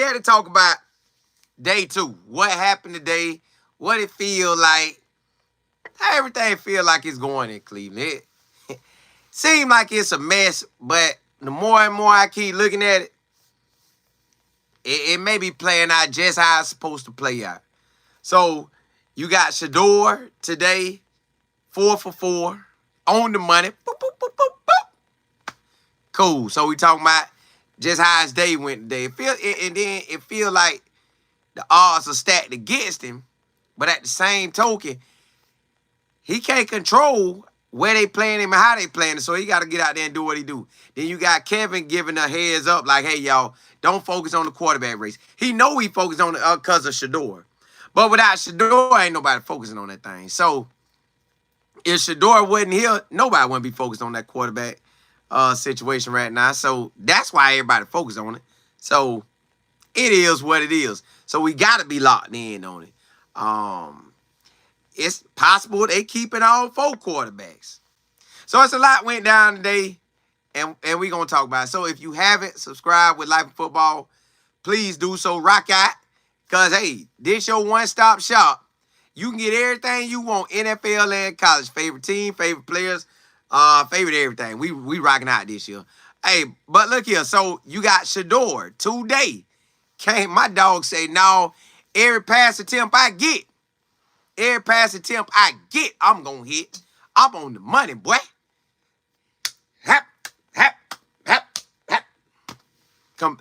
here to talk about day 2. What happened today? What it feel like? How everything feel like it's going in Cleveland. It seems like it's a mess, but the more and more I keep looking at it, it may be playing out just how it's supposed to play out. So you got Shedeur today, 4 for 4, on the money. Boop, boop, boop, boop, boop. Cool. So we talking about just how his day went today. And then it feel like the odds are stacked against him, but at the same token, he can't control where they playing him and how they playing him, so he got to get out there and do what he do. Then you got Kevin giving a heads up like, hey, y'all, don't focus on the quarterback race. He know he focused on it because of Shedeur. But without Shedeur, ain't nobody focusing on that thing. So if Shedeur wasn't here, nobody wouldn't be focused on that quarterback situation right now. So that's why everybody focused on it. So it is what it is. So we got to be locked in on it. It's possible they keeping all 4 quarterbacks. So it's a lot went down today, and we're going to talk about it. So if you haven't subscribed with Life of Football, please do so. Rock out, because, hey, this your one-stop shop. You can get everything you want, NFL and college. Favorite team, favorite players, favorite everything. We rocking out this year. Hey, but look here. So you got Shedeur today. My dog say, no, every pass attempt I get, I'm going to hit. I'm on the money, boy. Hap, hap, hap, hap.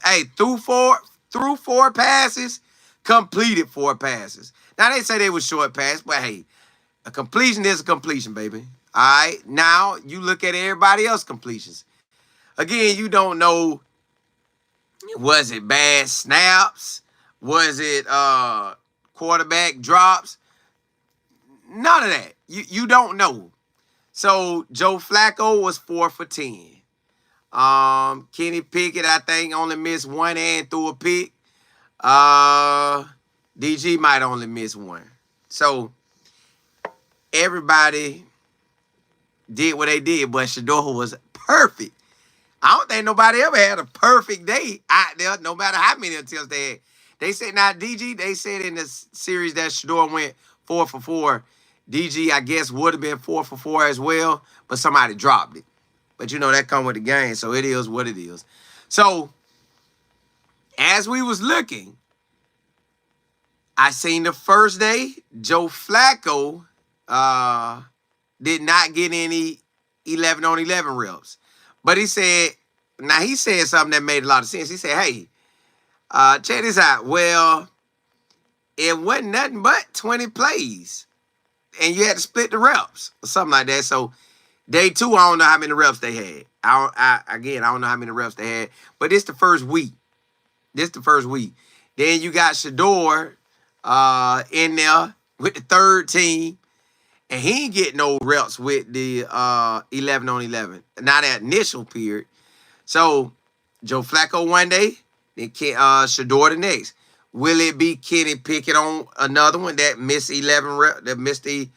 Hey, through four passes, completed 4 passes. Now, they say they were short pass, but hey, a completion is a completion, baby. All right? Now, you look at everybody else's completions. Again, you don't know, was it bad snaps? Was it quarterback drops? None of that. You don't know. So Joe Flacco was 4 for 10. Kenny Pickett, I think, only missed 1 and threw a pick. DG might only miss 1. So everybody did what they did, but Shedeur was perfect. I don't think nobody ever had a perfect day out there, no matter how many attempts they had. They said, now, DG, they said in this series that Shedeur went 4 for 4. DG, I guess, would have been 4 for 4 as well, but somebody dropped it. But, you know, that come with the game, so it is what it is. So, as we was looking, I seen the first day, Joe Flacco did not get any 11-on-11 reps. But he said something that made a lot of sense. He said, hey, check this out. Well, it wasn't nothing but 20 plays. And you had to split the reps or something like that. So day 2, I don't know how many reps they had. I don't know how many reps they had. But this the first week. Then you got Shedeur in there with the third team. And he ain't getting no reps with the 11-on-11. Not that initial period. So Joe Flacco one day, then Shedeur the next. Will it be Kenny Pickett on another one that missed 11 reps, that missed the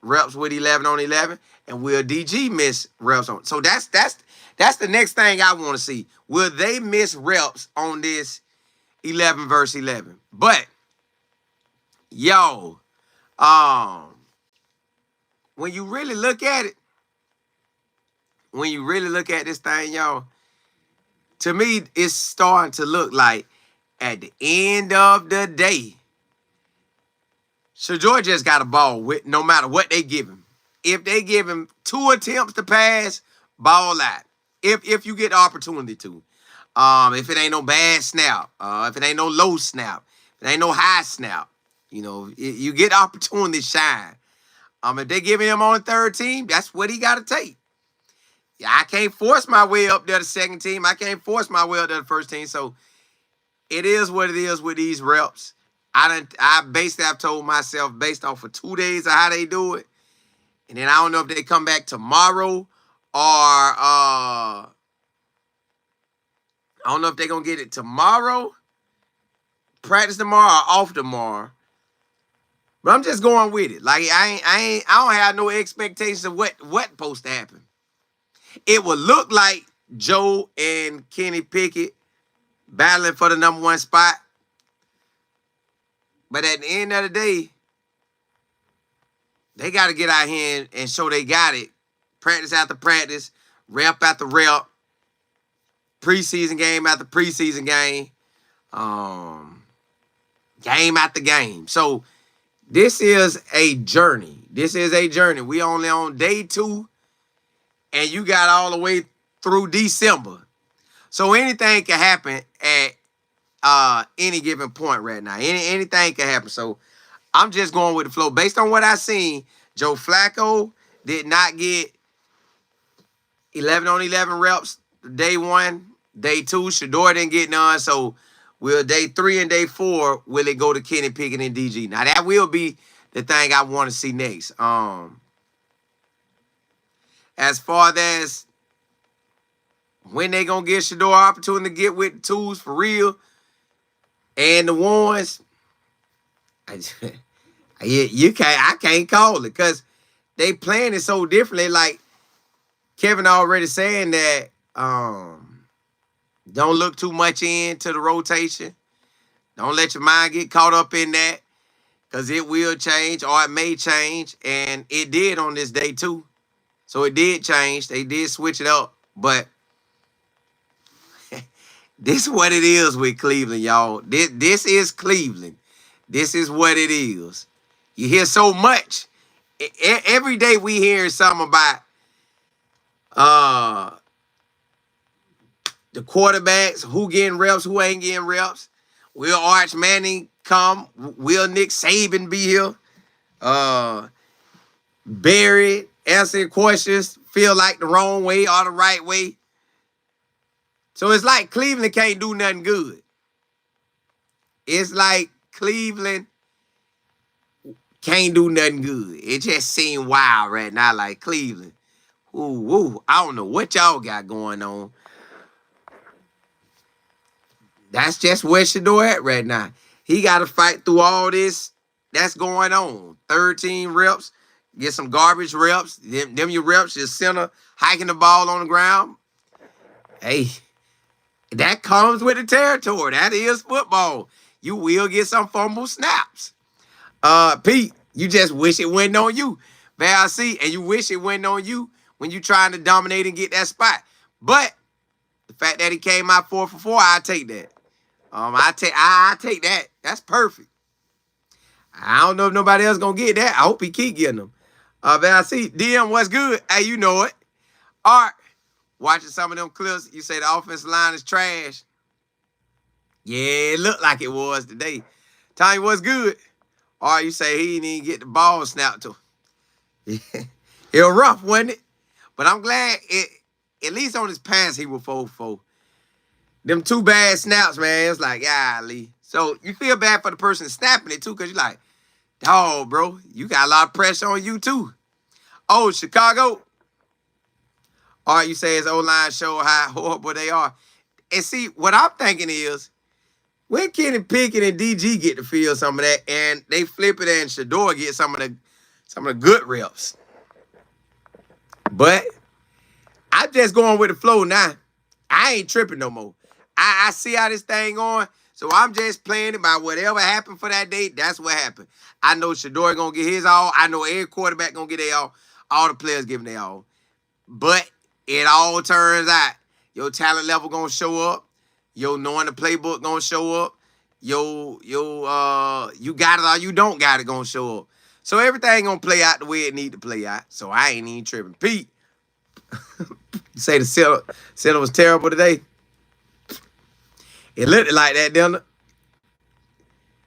reps with 11-on-11? And will DG miss reps on? So that's the next thing I want to see. Will they miss reps on this 11 versus 11? But yo, when you really look at it, this thing, y'all, to me, it's starting to look like at the end of the day, Shedeur just got a ball with no matter what they give him. If they give him 2 attempts to pass, ball out. If you get the opportunity to. If it ain't no bad snap, if it ain't no low snap, if it ain't no high snap, you know, you get the opportunity to shine. If they giving him on the third team, that's what he got to take. Yeah, I can't force my way up there to the second team. I can't force my way up there to the first team. So it is what it is with these reps. I've told myself based off of 2 days of how they do it. And then I don't know if they come back tomorrow or I don't know if they're gonna get it tomorrow, practice tomorrow, or off tomorrow. But I'm just going with it. Like I don't have no expectations of what supposed to happen. It would look like Joe and Kenny Pickett battling for the #1 spot. But at the end of the day, they got to get out here and show they got it. Practice after practice, rep after rep, preseason game after preseason game, game after game. So this is a journey. This is a journey. We only on day 2, and you got all the way through December. So anything can happen at any given point right now. Anything can happen. So I'm just going with the flow. Based on what I seen, Joe Flacco did not get 11 on 11 reps day 1. Day 2, Shedeur didn't get none. So will day 3 and day 4, will it go to Kenny Pickett and DG? Now, that will be the thing I want to see next. As far as when they going to get Shedeur opportunity to get with the tools for real and the ones, I can't call it because they playing it so differently. Like Kevin already saying that don't look too much into the rotation. Don't let your mind get caught up in that because it will change or it may change. And it did on this day too. So it did change. They did switch it up. But this is what it is with Cleveland, y'all. This is Cleveland. This is what it is. You hear so much. Every day we hear something about the quarterbacks, who getting reps, who ain't getting reps. Will Arch Manning come? Will Nick Saban be here? Barry answering questions feel like the wrong way or the right way. So it's like Cleveland can't do nothing good. It's like Cleveland can't do nothing good. It just seemed wild right now, like Cleveland. Ooh, I don't know what y'all got going on. That's just where Shedeur at right now. He got to fight through all this that's going on. 13 reps, get some garbage reps. Them your reps, your center hiking the ball on the ground. Hey, that comes with the territory. That is football. You will get some fumble snaps. Pete, you just wish it went on you. Val C, and you wish it went on you when you trying to dominate and get that spot. But the fact that he came out 4 for 4, I take that. I take that. That's perfect. I don't know if nobody else gonna get that. I hope he keep getting them. Val C, DM, what's good? Hey, you know it. All right. Watching some of them clips, you say the offensive line is trash. Yeah, it looked like it was today. Tommy, what's good? Or you say he didn't even get the ball snapped to him. It was rough, wasn't it? But I'm glad at least on his pass he was 4-4. Them 2 bad snaps, man, it's like, golly. So you feel bad for the person snapping it too, because you're like, dog, bro, you got a lot of pressure on you too. Oh, Chicago. All right, you say his O-line show how horrible they are. And see, what I'm thinking is, when Kenny Pickett and DG get to feel some of that, and they flip it and Shedeur get some of the good reps. But I'm just going with the flow now. I ain't tripping no more. I see how this thing going, so I'm just playing it by whatever happened for that day. That's what happened. I know Shedeur gonna get his all. I know every quarterback gonna get their all. All the players giving their all. But it all turns out your talent level gonna show up. Your knowing the playbook gonna show up. You got it or you don't got it gonna show up. So everything gonna play out the way it need to play out. So I ain't even tripping. Pete, you say the center was terrible today. It looked like that, didn't it?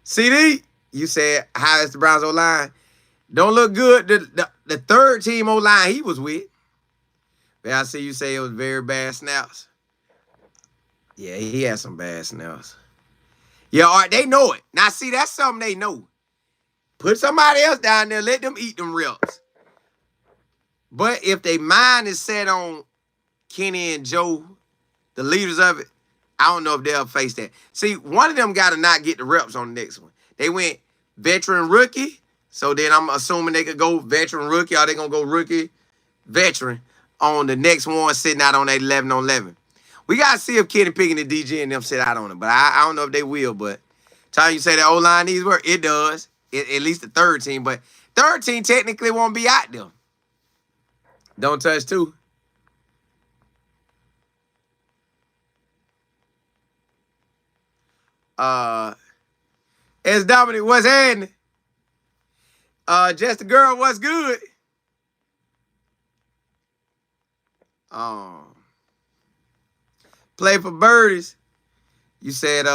CD, you said how is the Browns O-line? Don't look good. The third team O-line he was with. But I see you say it was very bad snaps. Yeah, he had some bad snaps. Yeah, all right, they know it. Now, see, that's something they know. Put somebody else down there. Let them eat them reps. But if their mind is set on Kenny and Joe, the leaders of it, I don't know if they'll face that. See, one of them got to not get the reps on the next one. They went veteran rookie, so then I'm assuming they could go veteran rookie, or they going to go rookie veteran on the next one sitting out on that 11 on 11. We got to see if Kenny Pickett and DJ and them sit out on it. But I don't know if they will. But time you say that O-line needs work, it does. At least the third team. But third team technically won't be out there. Don't touch two. As Dominic, what's happening? Just the girl, what's good? Play for birdies. You said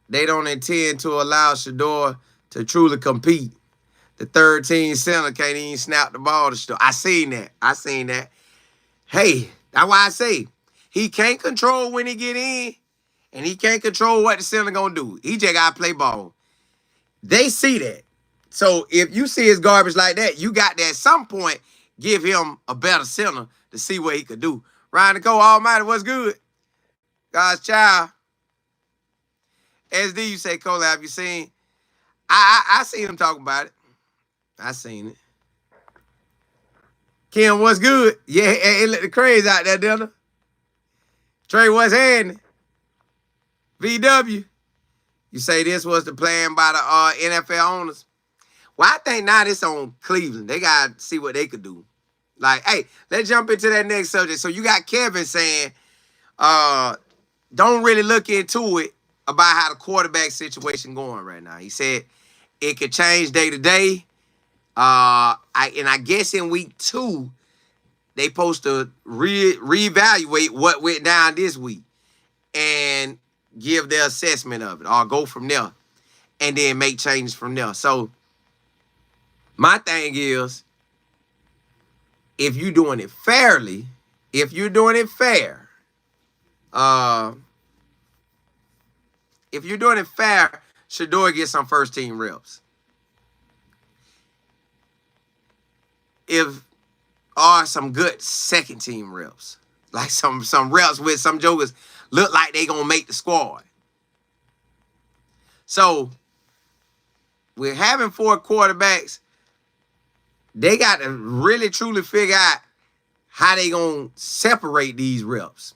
they don't intend to allow Shedeur to truly compete. The third team center can't even snap the ball to Shedeur. I seen that. Hey, that's why I say he can't control when he get in, and he can't control what the center gonna do. He just gotta play ball. They see that. So if you see his garbage like that, you got to at some point give him a better center to see what he could do. Ryan the Cole Almighty, what's good? God's child. SD, you say, Colin, have you seen? I seen him talk about it. I seen it. Kim, what's good? Yeah, it let the craze out there, didn't it? Trey, what's happening? VW. You say this was the plan by the NFL owners. Well, I think now it's on Cleveland. They got to see what they could do. Like, hey, let's jump into that next subject. So you got Kevin saying, don't really look into it about how the quarterback situation going right now. He said it could change day to day. I guess in week 2, they supposed to reevaluate what went down this week and give their assessment of it or go from there and then make changes from there. So my thing is, if you're doing it fairly, if you're doing it fair, Shedeur gets some first team reps. If are some good second team reps, like some reps with some jokers look like they gonna make the squad. So we're having 4 quarterbacks. They got to really truly figure out how they gonna separate these reps.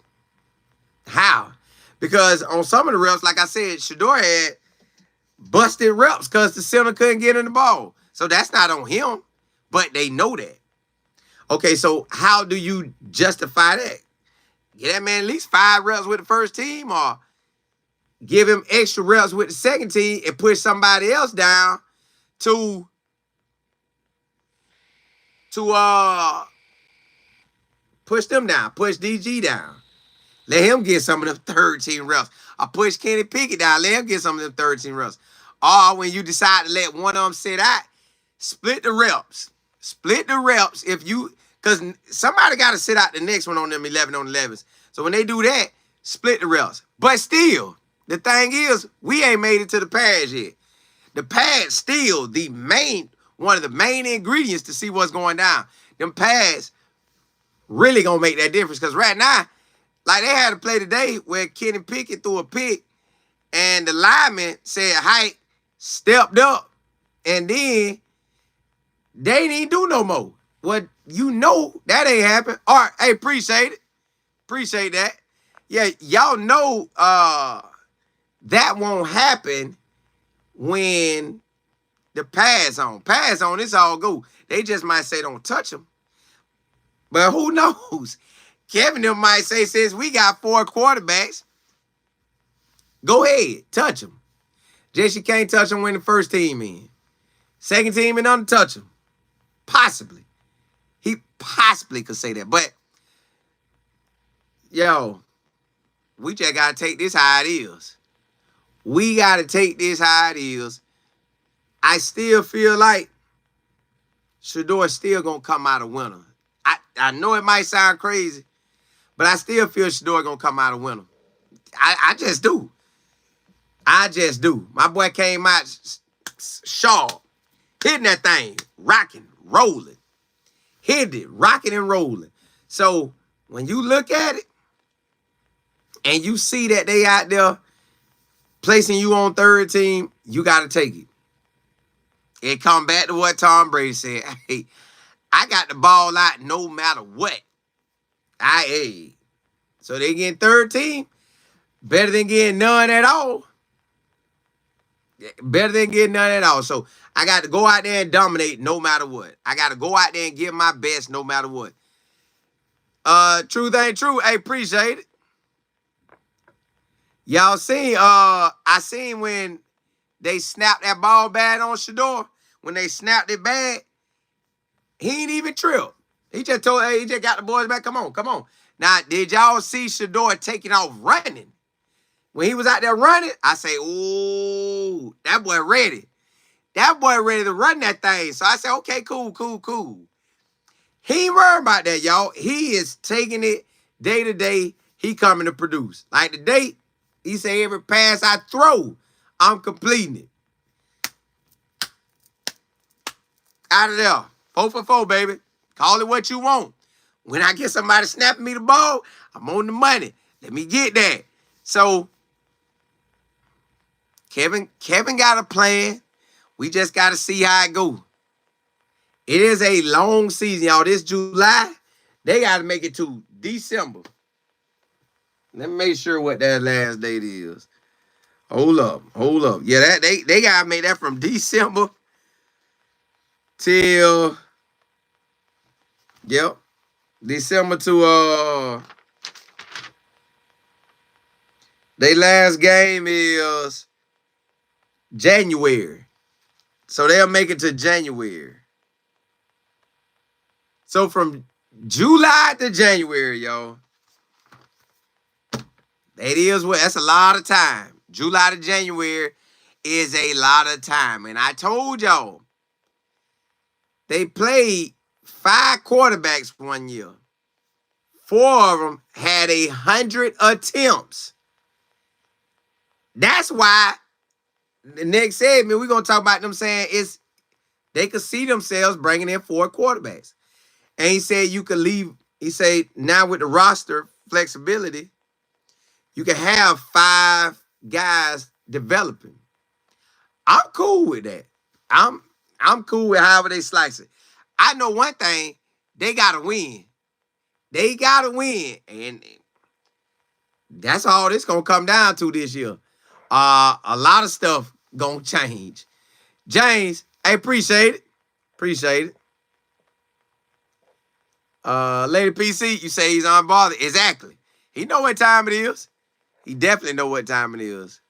How? Because on some of the reps, like I said, Shedeur had busted reps because the center couldn't get in the ball. So that's not on him, but they know that. Okay, so how do you justify that? Get that man at least 5 reps with the first team, or give him extra reps with the second team and push somebody else down to push them down, push DG down. Let him get some of them third team reps. Or push Kenny Pickett down, let him get some of them third team reps. Or when you decide to let one of them sit out, split the reps. Split the reps if you, because somebody got to sit out the next one on them 11 on 11s. So when they do that, split the reps. But still, the thing is, we ain't made it to the pads yet. The pads still one of the main ingredients to see what's going down. Them pads really gonna make that difference. Because right now, like they had a play today where Kenny Pickett threw a pick and the lineman said height, stepped up, and then they didn't do no more. Well, you know that ain't happened. All right, hey, appreciate it. Appreciate that. Yeah, y'all know that won't happen when the pads on. Pads on, it's all go. They just might say don't touch them. But who knows? Kevin them might say, since we got 4 quarterbacks, go ahead, touch them. Just you can't touch them when the first team in. Second team and untouch them. Possibly. He possibly could say that. But, yo, we just got to take this how it is. We got to take this how it is. I still feel like Shedeur still going to come out a winner. I know it might sound crazy, but I still feel Shedeur going to come out a winner. I just do. I just do. My boy came out sharp, hitting that thing, rocking, rolling. Hit it, rocking and rolling. So when you look at it and you see that they out there placing you on third team, you got to take it. It come back to what Tom Brady said. Hey, I got the ball out no matter what. So they getting third team. Better than getting none at all. Better than getting none at all. So I got to go out there and dominate no matter what. I got to go out there and give my best no matter what. Truth ain't true. Hey, appreciate it. Y'all seen, I seen when they snapped that ball bad on Shedeur. When they snapped it bad, he ain't even tripped. He just told, hey, he just got the boys back. Come on, come on. Now, did y'all see Shedeur taking off running? When he was out there running, I say, ooh, that boy ready. That boy ready to run that thing. So I said, okay, cool, cool, cool. He ain't worried about that, y'all. He is taking it day to day. He coming to produce. Like today, he say every pass I throw, I'm completing it. Out of there. 4 for 4, baby. Call it what you want. When I get somebody snapping me the ball, I'm on the money. Let me get that. So, Kevin got a plan. We just got to see how it go. It is a long season, y'all. This July, they got to make it to December. Let me make sure what that last date is. Hold up. Yeah, that they got to make that from December till, yep, December to, their last game is January. So they'll make it to January. So from July to January, y'all. That's a lot of time. July to January is a lot of time. And I told y'all, they played 5 quarterbacks one year. 4 of them had 100 attempts. That's why the next segment, we're going to talk about them saying they could see themselves bringing in 4 quarterbacks. And he said you could leave. He said now with the roster flexibility, you can have 5 guys developing. I'm cool with that. I'm cool with however they slice it. I know one thing, they got to win. They got to win. And that's all this going to come down to this year. A lot of stuff going to change. James, I appreciate it. Appreciate it. Lady PC, you say he's unbothered. Exactly. He know what time it is. He definitely know what time it is.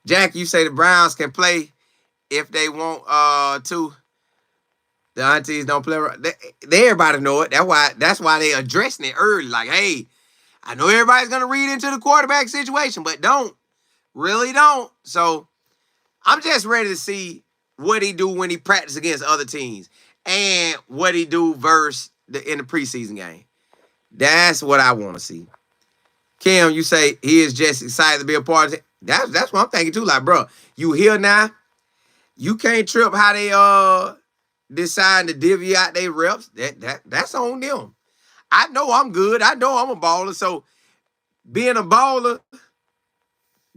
Jack, you say the Browns can play if they want to. The aunties don't play. Everybody know it. That's why they addressing it early. Like, hey, I know everybody's gonna read into the quarterback situation, but really don't. So I'm just ready to see what he do when he practice against other teams and what he do in the preseason game. That's what I want to see. Kim, you say he is just excited to be a part of it. That's what I'm thinking too. Like, bro, you here now? You can't trip how they decide to divvy out their reps. That's on them. I know I'm good. I know I'm a baller. So being a baller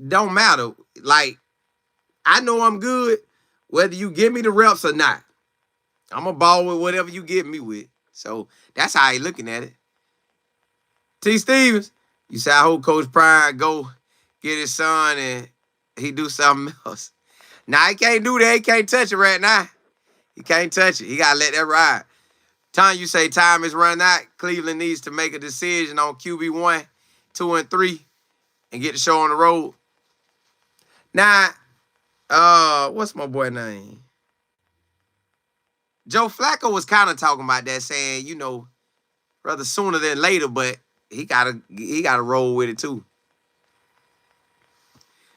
don't matter. Like, I know I'm good, whether you give me the reps or not. I'm a ball with whatever you give me with. So that's how he looking at it. T. Stevens, you say, I hope Coach Prime go get his son and he do something else. Nah, he can't do that. He can't touch it right now. He can't touch it. He got to let that ride. Tom, you say time is running out. Cleveland needs to make a decision on QB 1, 2, and 3 and get the show on the road. Now, what's my boy name? Joe Flacco was kind of talking about that, saying, rather sooner than later, but he gotta roll with it too.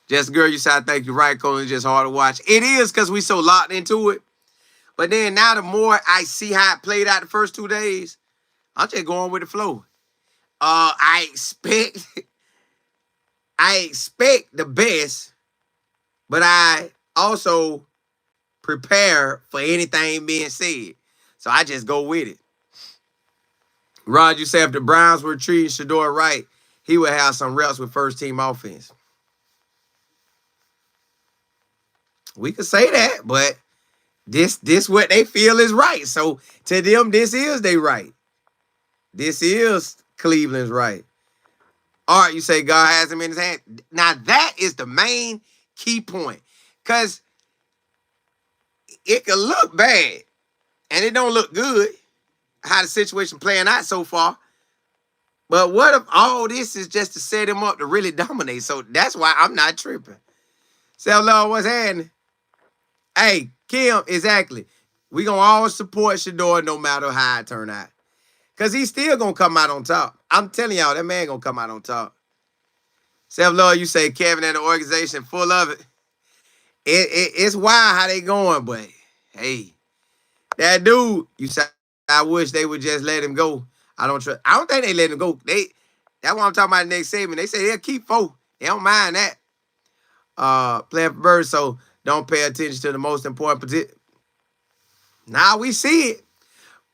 Just girl, you said I think you're right, Colin. It's just hard to watch. It is because we so locked into it. But then now the more I see how it played out the first 2 days, I'm just going with the flow. I expect the best, but I also prepare for anything being said. So I just go with it. Rod, you say if the Browns were treating Shedeur right, he would have some reps with first-team offense. We could say that, but this what they feel is right. So to them, this is they right. This is Cleveland's right. All right, you say God has him in his hand. Now, that is the main key point. Because it could look bad, and it don't look good, how the situation playing out so far. But what if all this is just to set him up to really dominate? So that's why I'm not tripping. So, Lord, what's happening? Hey, Kim, exactly. We going to always support Shedeur no matter how it turn out. Because he's still going to come out on top. I'm telling y'all, that man going to come out on top. Self-love, you say Kevin and the organization full of it. It's wild how they going, but hey, that dude, you say, I wish they would just let him go. I don't think they let him go. That's what I'm talking about next segment. They say they'll keep 4. They don't mind that. Playing for birds, so don't pay attention to the most important position. Now we see it.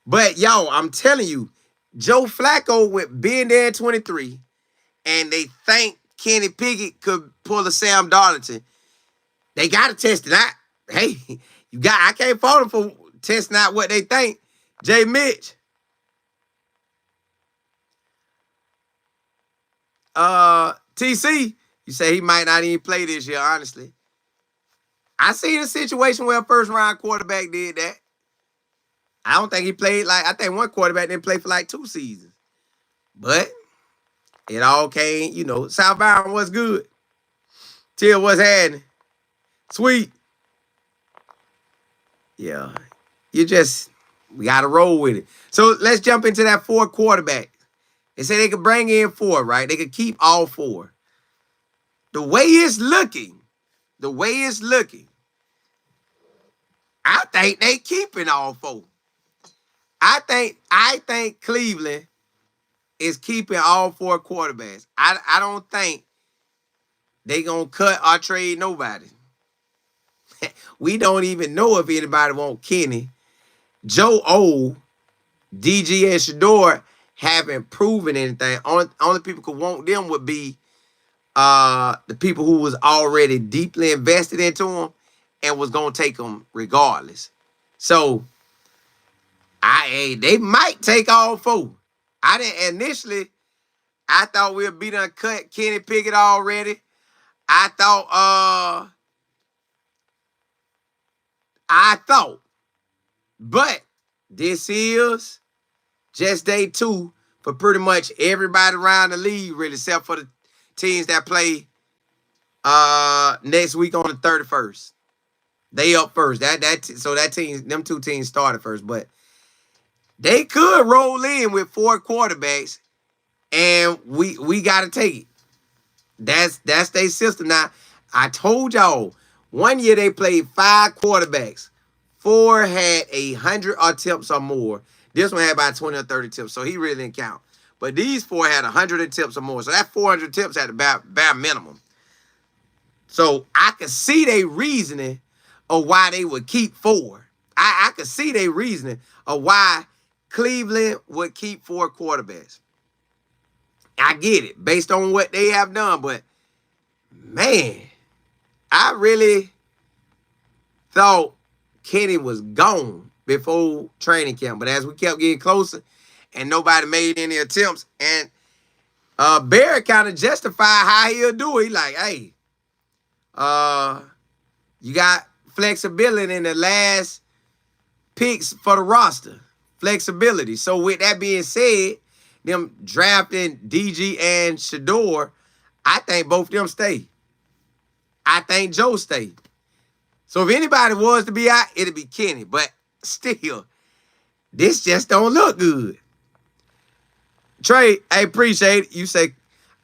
But yo, I'm telling you, Joe Flacco with being there at 23, and they think Kenny Pickett could pull a Sam Darlington. They gotta test it out. Hey, I can't fault them for testing out what they think. Jay Mitch. TC, you say he might not even play this year, honestly. I seen a situation where a first-round quarterback did that. I don't think he played I think one quarterback didn't play for 2 seasons. But it all came, South Byron was good. Till what's happening. Sweet. Yeah. We got to roll with it. So let's jump into that 4 quarterback. They say they could bring in 4, right? They could keep all 4. The way it's looking, I think they keeping all 4. I think Cleveland is keeping all 4 quarterbacks. I don't think they gonna cut or trade nobody. We don't even know if anybody want Kenny. Joe O, DG, and Shedeur haven't proven anything. Only people who want them would be the people who was already deeply invested into them and was gonna take them regardless. So they might take all 4. I didn't initially. I thought we'd be done cut Kenny Pickett already. I thought, but this is just day 2 for pretty much everybody around the league, really, except for the teams that play next week on the 31st. They up first. So them 2 teams started first, but they could roll in with 4 quarterbacks, and we gotta take it. That's their system. Now, I told y'all, one year they played 5 quarterbacks. 4 had 100 attempts or more. This one had about 20 or 30 attempts, so he really didn't count. But these 4 had 100 attempts or more. So that 400 attempts at the bare minimum. So I could see their reasoning of why they would keep 4. I could see their reasoning of why Cleveland would keep 4 quarterbacks. I get it, based on what they have done. But, man, I really thought Kenny was gone before training camp. But as we kept getting closer and nobody made any attempts, and Barry kind of justified how he'll do it. He like, hey, you got flexibility in the last picks for the roster. Flexibility. So with that being said, them drafting DG and Shedeur, I think both of them stay. I think Joe stay. So if anybody was to be out, it'd be Kenny. But still, this just don't look good. Trey, I appreciate it. You say,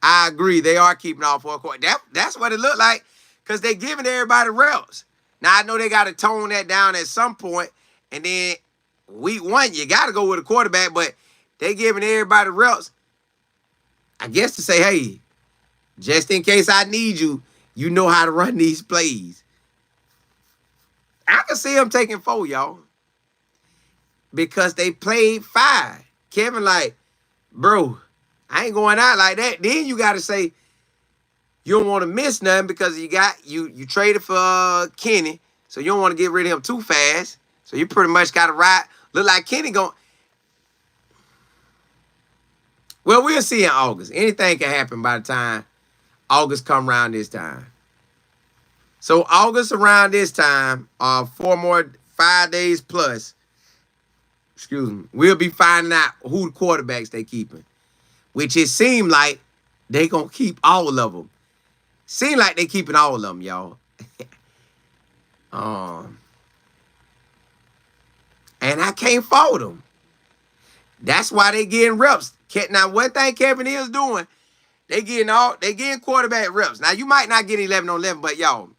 I agree. They are keeping all 4 quarterbacks. That's what it looked like, because they're giving everybody reps. Now, I know they got to tone that down at some point, and then week 1, you got to go with a quarterback, but they giving everybody reps, I guess, to say, hey, just in case I need you, you know how to run these plays. I can see them taking 4, y'all, because they played 5. Kevin like, bro, I ain't going out like that. Then you got to say, you don't want to miss nothing because you traded for Kenny, so you don't want to get rid of him too fast. So you pretty much got to ride. Look like Kenny going. Well, we'll see in August. Anything can happen by the time August come around this time. So August around this time, 5 days plus, excuse me, we'll be finding out who the quarterbacks they keeping. Which it seemed like they gonna keep all of them. Seem like they keeping all of them, y'all. And I can't fault them. That's why they getting reps. Now, one thing Kevin is doing, they getting quarterback reps. Now, you might not get 11 on 11, but y'all,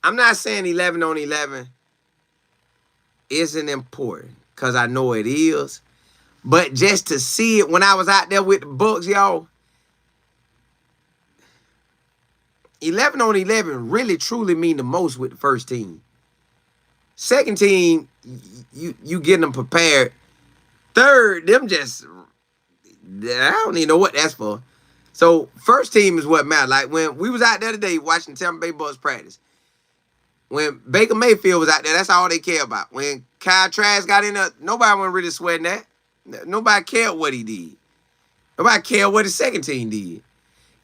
I'm not saying 11 on 11 isn't important, because I know it is. But just to see it when I was out there with the Bucks, y'all, 11 on 11 really truly mean the most with the first team. Second team, you getting them prepared. Third, them just, I don't even know what that's for. So first team is what matters. Like when we was out there today watching Tampa Bay Bucks practice, when Baker Mayfield was out there, that's all they care about. When Kyle Trask got in there, nobody wasn't really sweating that. Nobody cared what he did. Nobody cared what the second team did.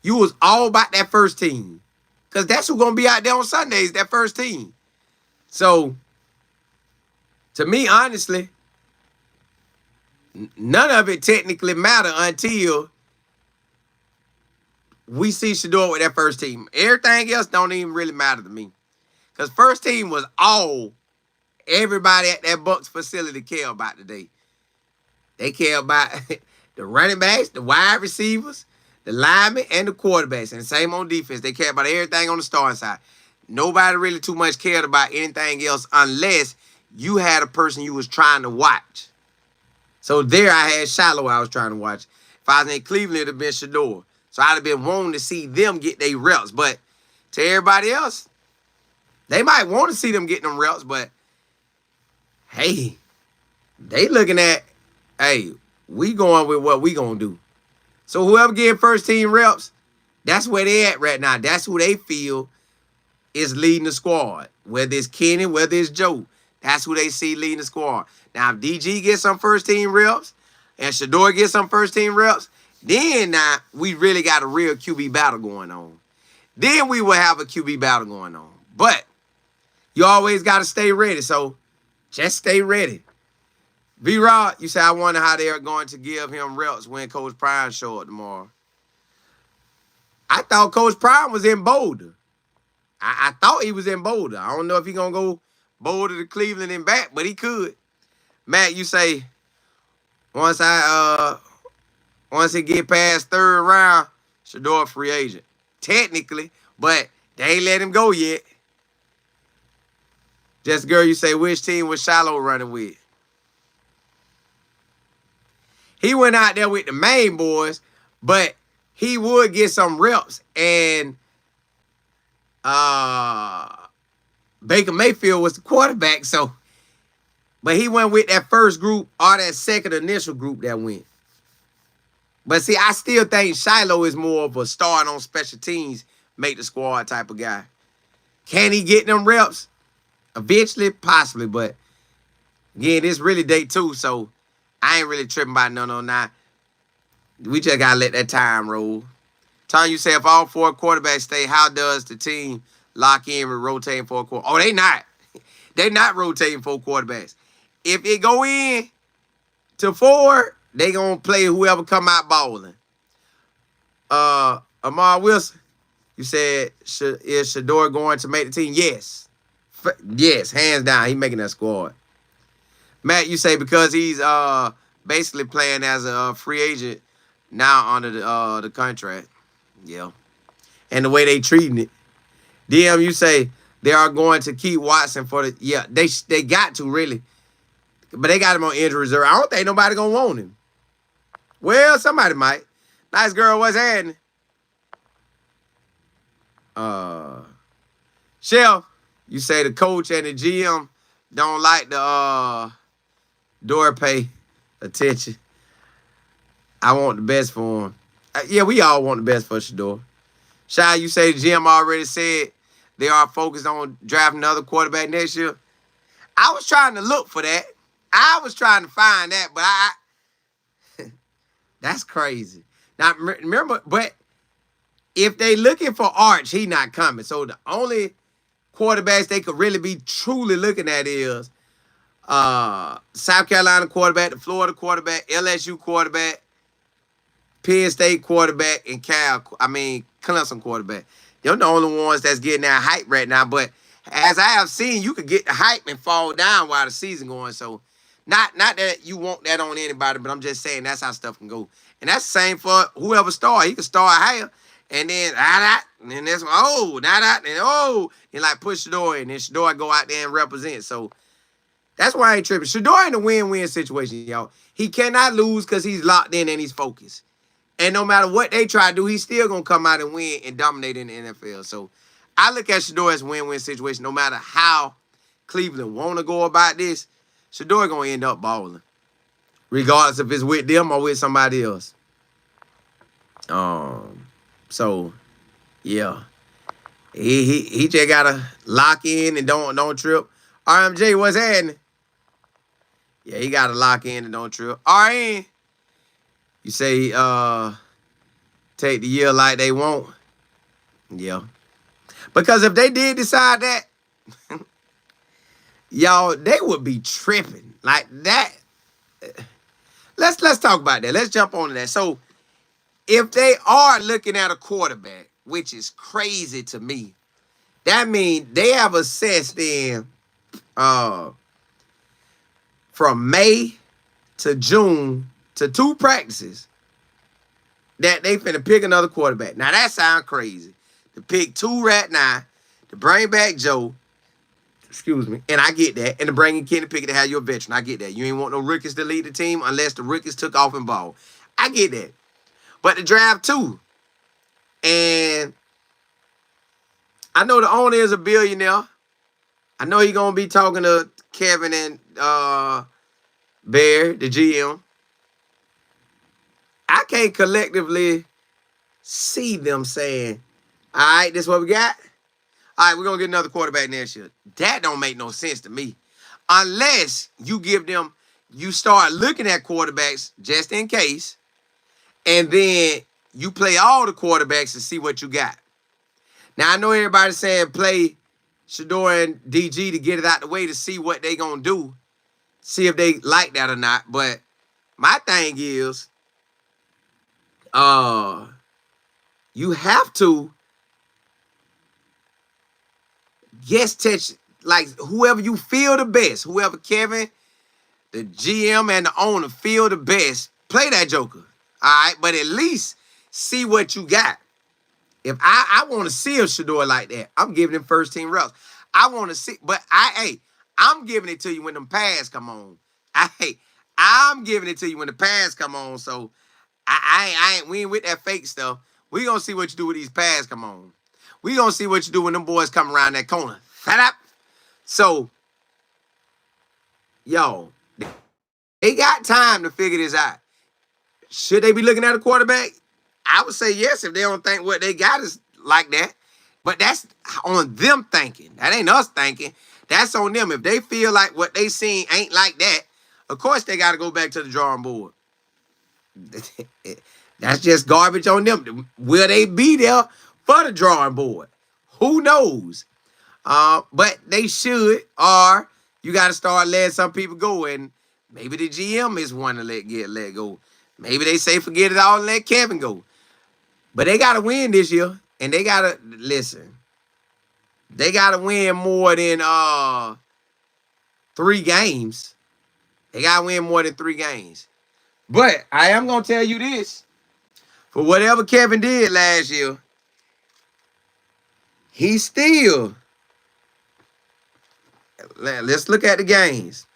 You was all about that first team. Because that's who's going to be out there on Sundays, that first team. So, to me, honestly, none of it technically matter until we see Shedeur with that first team. Everything else don't even really matter to me. Because first team was all everybody at that Bucks facility care about today. They care about the running backs, the wide receivers, the linemen, and the quarterbacks. And same on defense. They care about everything on the starting side. Nobody really too much cared about anything else unless you had a person you was trying to watch. So there I had Shiloh I was trying to watch. If I was in Cleveland, it would have been Shedeur. So I'd have been wanting to see them get their reps. But to everybody else, they might want to see them get them reps, but hey, they looking at, hey, we going with what we going to do. So whoever getting first team reps, that's where they at right now. That's who they feel is leading the squad. Whether it's Kenny, whether it's Joe, that's who they see leading the squad. Now, if DG gets some first team reps and Shedeur gets some first team reps, then now we really got a real QB battle going on. Then we will have a QB battle going on. But you always got to stay ready. So just stay ready. V-Rod, you say, I wonder how they are going to give him reps when Coach Prime show up tomorrow. I thought Coach Prime was in Boulder. I thought he was in Boulder. I don't know if he's going to go Boulder to Cleveland and back, but he could. Matt, you say, once it get past third round, Shedeur free agent. Technically, but they ain't let him go yet. Just girl, you say, which team was Shiloh running with? He went out there with the main boys, but he would get some reps. And Baker Mayfield was the quarterback. So, but he went with that first group or that second initial group that went. But see, I still think Shiloh is more of a start on special teams, make the squad type of guy. Can he get them reps? Eventually, possibly. But again, it's really day 2, so I ain't really tripping about none on that. We just got to let that time roll. Tom, you say if all 4 quarterbacks stay, how does the team lock in with rotating 4 quarterbacks? Oh, they not. They not rotating 4 quarterbacks. If it go in to 4, they going to play whoever come out balling. Amar Wilson, you said, is Shedeur going to make the team? Yes. Yes, hands down. He making that squad. Matt, you say because he's basically playing as a free agent now under the contract. Yeah. And the way they treating it. DM, you say they are going to keep Watson for the... Yeah, they got to, really. But they got him on injury reserve. I don't think nobody going to want him. Well, somebody might. Nice girl, what's happening? Chef, you say the coach and the GM don't like the door pay attention. I want the best for him. Yeah, we all want the best for Shedeur. Shy, you say the GM already said they are focused on drafting another quarterback next year. I was trying to look for that. I was trying to find that, but That's crazy. Now, remember, but if they looking for Arch, he not coming. So the only quarterbacks they could really be truly looking at is South Carolina quarterback, the Florida quarterback, LSU quarterback, Penn State quarterback, and Clemson quarterback. They're the only ones that's getting that hype right now. But as I have seen, you could get the hype and fall down while the season going. So not that you want that on anybody, but I'm just saying that's how stuff can go. And that's the same for whoever start. He can start higher, and then and then this and like push Shedeur, and then Shedeur go out there and represent. So that's why I ain't tripping. Shedeur in a win-win situation, y'all. He cannot lose because he's locked in and he's focused. And no matter what they try to do, he's still going to come out and win and dominate in the NFL. So I look at Shedeur as a win-win situation. No matter how Cleveland want to go about this, Shedeur going to end up balling, regardless if it's with them or with somebody else. So, yeah. He just got to lock in and don't trip. RMJ, what's happening? Yeah, he got to lock in and don't trip. RN. You say take the year like they want. Yeah. Because if they did decide that, y'all, they would be tripping. Like that. Let's talk about that. Let's jump on to that. So if they are looking at a quarterback, which is crazy to me, that means they have assessed in from May to June to 2 practices that they finna pick another quarterback. Now, that sounds crazy. To pick 2 right now, to bring back Joe, excuse me, and I get that, and to bring in Kenny Pickett to have your veteran, I get that. You ain't want no rookies to lead the team unless the rookies took off and ball. I get that. But to draft 2, and I know the owner is a billionaire. I know he's going to be talking to Kevin and Bear, the GM. I can't collectively see them saying, all right, this is what we got. All right, we're going to get another quarterback next year. That don't make no sense to me. Unless you give them, you start looking at quarterbacks just in case, and then you play all the quarterbacks and see what you got. Now, I know everybody's saying play Shedeur and DG to get it out the way to see what they going to do, see if they like that or not. But my thing is, you have to touch like whoever you feel the best, whoever Kevin, the GM, and the owner feel the best, play that joker. All right, but at least see what you got. If I want to see a Shedeur like that, I'm giving him first team reps. I want to see, but I'm giving it to you when them pads come on. I'm giving it to you when the pads come on. So we ain't with that fake stuff. We gonna see what you do with these pads come on. We gonna see what you do when them boys come around that corner. So, yo, they got time to figure this out. Should they be looking at a quarterback? I would say yes if they don't think what they got is like that. But that's on them thinking. That ain't us thinking. That's on them. If they feel like what they seen ain't like that, of course they got to go back to the drawing board. That's just garbage on them. Will they be there for the drawing board? Who knows? But they should, or you got to start letting some people go, and maybe the GM is one to let go. Maybe they say forget it all and let Kevin go. But they got to win this year, and they got to, listen, they got to win more than 3 games. They got to win more than 3 games. But I am going to tell you this. For whatever Kevin did last year, he still, let's look at the games.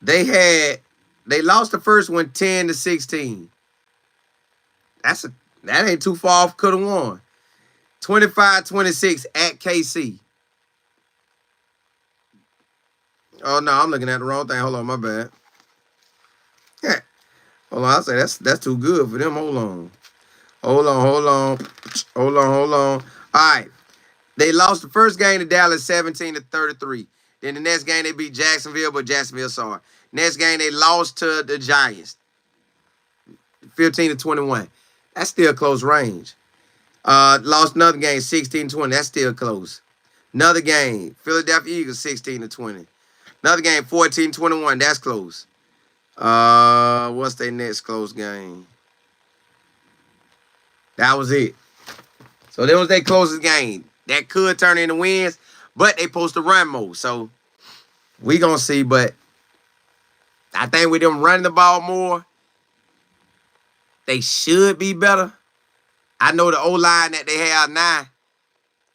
They lost the first one 10-16. That ain't too far off. Could have won. 25-26 at KC. Oh no, I'm looking at the wrong thing. Hold on, my bad. Hold on, I say that's too good for them. Hold on. All right. They lost the first game to Dallas 17-33. Then the next game they beat Jacksonville, but Jacksonville sorry. Next game, they lost to the Giants, 15-21. That's still close range. Lost another game, 16-20. That's still close. Another game, Philadelphia Eagles, 16-20. Another game, 14-21. That's close. What's their next close game? That was it. So that was their closest game. That could turn into wins, but they supposed to run more. So we gonna see. But I think with them running the ball more, they should be better. I know the O-line that they have now,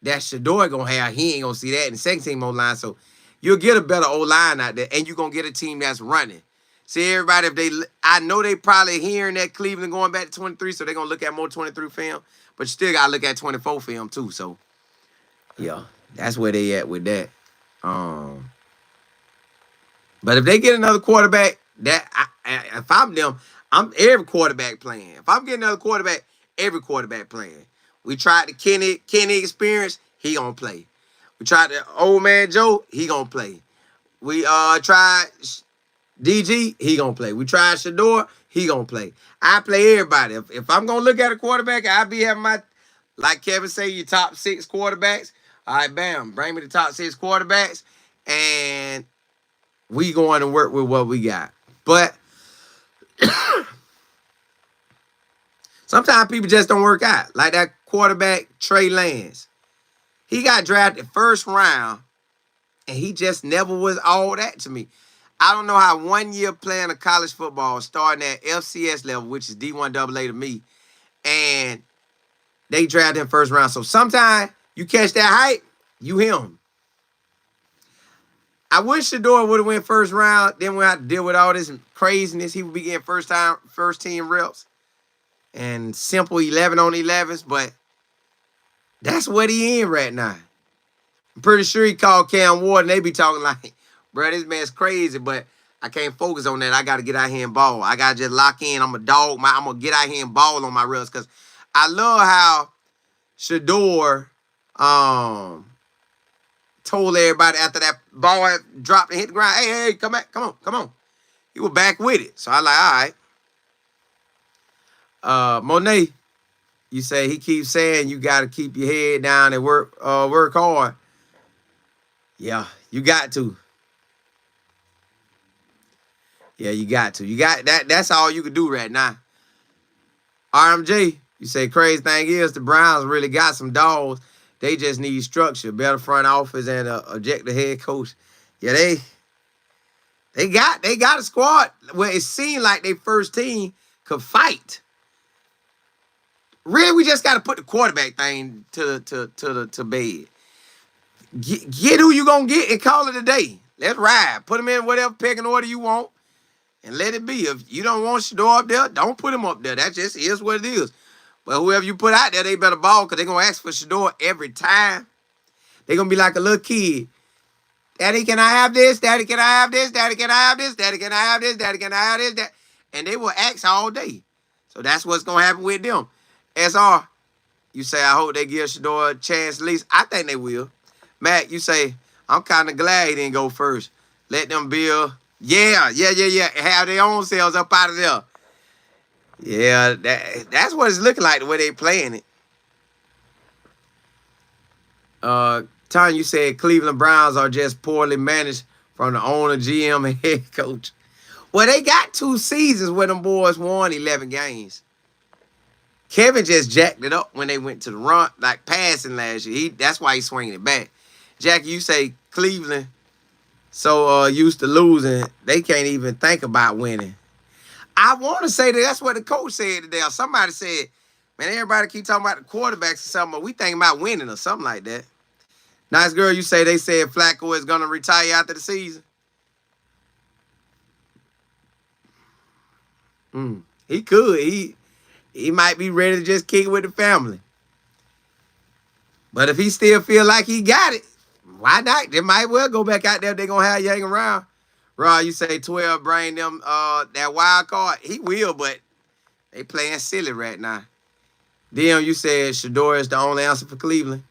that Shedeur gonna have, he ain't gonna see that in the second team O-line. So you'll get a better O-line out there, and you're gonna get a team that's running. See, everybody, I know they probably hearing that Cleveland going back to 23, so they're gonna look at more 23 film, but you still gotta look at 24 film too. So yeah, that's where they at with that. But if they get another quarterback, if I'm them, I'm every quarterback playing. If I'm getting another quarterback, every quarterback playing. We tried the Kenny experience, he gonna play. We tried the old man Joe, he gonna play. We tried DG, he gonna play. We tried Shedeur, he gonna play. I play everybody. If I'm gonna look at a quarterback, I be having my, like Kevin say, your top 6 quarterbacks. All right, bam, bring me the top 6 quarterbacks, and we going to work with what we got. But sometimes people just don't work out. Like that quarterback, Trey Lance. He got drafted first round, and he just never was all that to me. I don't know how 1 year playing a college football, starting at FCS level, which is D1 AA to me, and they drafted him first round. So sometimes you catch that hype, you him. I wish Shedeur would have went first round. Then we had to deal with all this craziness. He would be getting first team reps and simple 11 on 11s, but that's what he in right now. I'm pretty sure he called Cam Ward, and they be talking like, bro, this man's crazy, but I can't focus on that. I got to get out here and ball. I got to just lock in. I'm a dog. I'm going to get out here and ball on my reels, because I love how Shedeur told everybody after that ball had dropped and hit the ground, hey, come on. He was back with it. So I like, all right. Monet, you say he keeps saying you got to keep your head down and work hard. Yeah, you got to. Yeah, you got to. You got that. That's all you can do right now. RMJ, you say crazy thing is the Browns really got some dogs. They just need structure, better front office, and objective head coach. Yeah, they got a squad where it seemed like their first team could fight. Really, we just got to put the quarterback thing to bed. Get who you gonna get and call it a day. Let's ride. Put them in whatever pecking order you want, and let it be. If you don't want Shedeur up there, don't put him up there. That just is what it is. But whoever you put out there, they better ball, because they're going to ask for Shedeur every time. They're going to be like a little kid. Daddy, can I have this? Daddy, can I have this? Daddy, can I have this? Daddy, can I have this? Daddy, can I have this? And they will ask all day. So that's what's going to happen with them. SR, you say, I hope they give Shedeur a chance at least. I think they will. Matt, you say, I'm kind of glad he didn't go first. Let them build. Yeah. Have their own selves up out of there. Yeah, that's what it's looking like the way they playing it. Tanya, you said Cleveland Browns are just poorly managed from the owner, GM, and head coach. Well, they got 2 seasons where them boys won 11 games. Kevin just jacked it up when they went to the run, like passing last year. That's why he's swinging it back. Jackie, you say Cleveland so used to losing, they can't even think about winning. I want to say that's what the coach said today. Or somebody said, man, everybody keep talking about the quarterbacks or something, but we thinking about winning or something like that. Nice girl, you say they said Flacco is going to retire after the season. He could. He might be ready to just kick it with the family. But if he still feel like he got it, why not? They might well go back out there if they're going to have you hanging around. Rod, you say 12 bring them that wild card. He will, but they playing silly right now. DM, you said Shedeur is the only answer for Cleveland.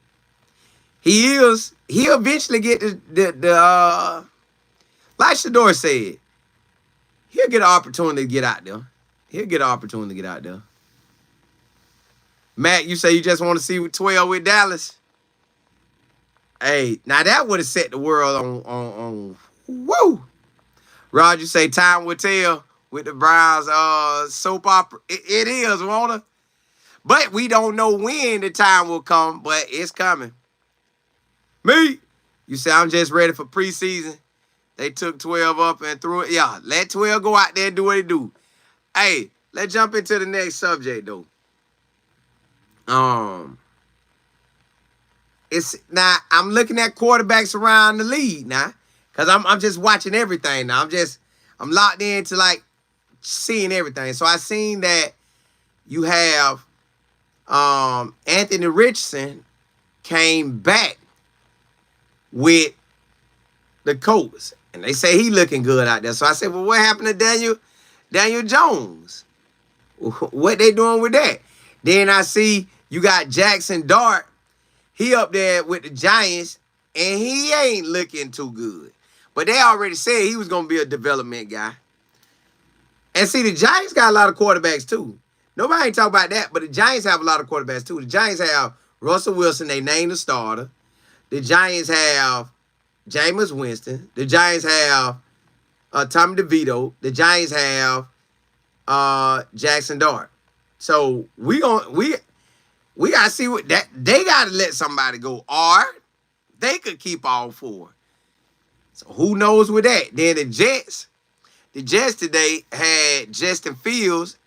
He is. He'll eventually get the like Shedeur said, He'll get an opportunity to get out there. He'll get an opportunity to get out there. Matt, you say you just want to see 12 with Dallas? Hey, now that would have set the world on woo. Roger say time will tell with the Browns soap opera. It is, won't it? But we don't know when the time will come, but it's coming. Me, you say I'm just ready for preseason. They took 12 up and threw it. Yeah, let 12 go out there and do what they do. Hey, let's jump into the next subject though. It's now I'm looking at quarterbacks around the league now, cause I'm just watching everything now. I'm locked into like seeing everything. So I seen that you have Anthony Richardson came back with the Colts, and they say he looking good out there. So I said, well, what happened to Daniel Jones? What they doing with that? Then I see you got Jackson Dart. He up there with the Giants, and he ain't looking too good. But they already said he was going to be a development guy. And see, the Giants got a lot of quarterbacks too. Nobody ain't talk about that, but the Giants have a lot of quarterbacks too. The Giants have Russell Wilson, they named the starter. The Giants have Jameis Winston. The Giants have Tommy DeVito. The Giants have Jackson Dart. So we gotta see what that they gotta let somebody go, or they could keep all four. So who knows with that? Then the Jets today had Justin Fields.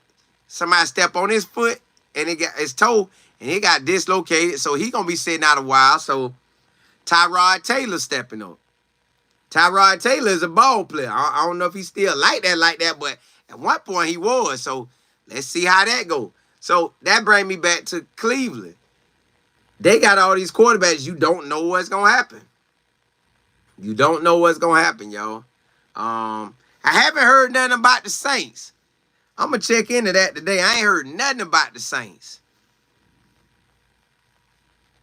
Somebody step on his foot and it got his toe and it got dislocated. So he gonna be sitting out a while. So Tyrod Taylor stepping up. Tyrod Taylor is a ball player. I don't know if he's still like that, but at one point he was. So let's see how that go. So that brings me back to Cleveland. They got all these quarterbacks. You don't know what's gonna happen. You don't know what's gonna happen, y'all. I haven't heard nothing about the Saints. I'm gonna check into that today. I ain't heard nothing about the Saints.